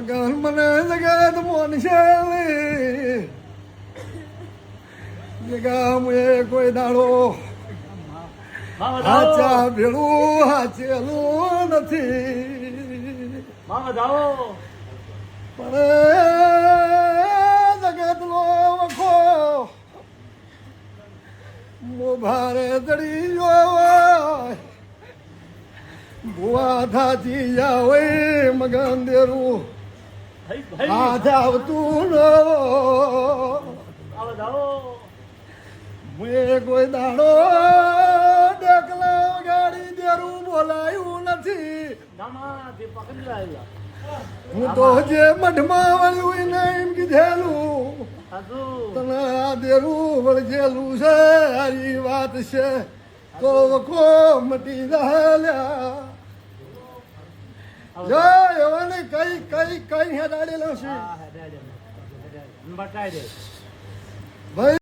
મગન મને જગત મોનશે જગા મુએ કોઈ દાડો હાચા ભેળું હાચેલું નથી પણ જગત નો વખો મો ભારે ચડી ગયો ભુવા થાચી જાવે મગન દેરું હાથ આવતું મુએ કોઈ દાડો ડેકલા ગાડી દેરું બોલાયું નથી હું તો જે મઢમાં વળ્યું એને એમ કીધેલું તને આ દેરું વળગેલું છે હારી વાત છે તો વખો મટી રહ્યા જય હવે ને કઈ કઈ કઈ હેડાડેલો છે ભાઈ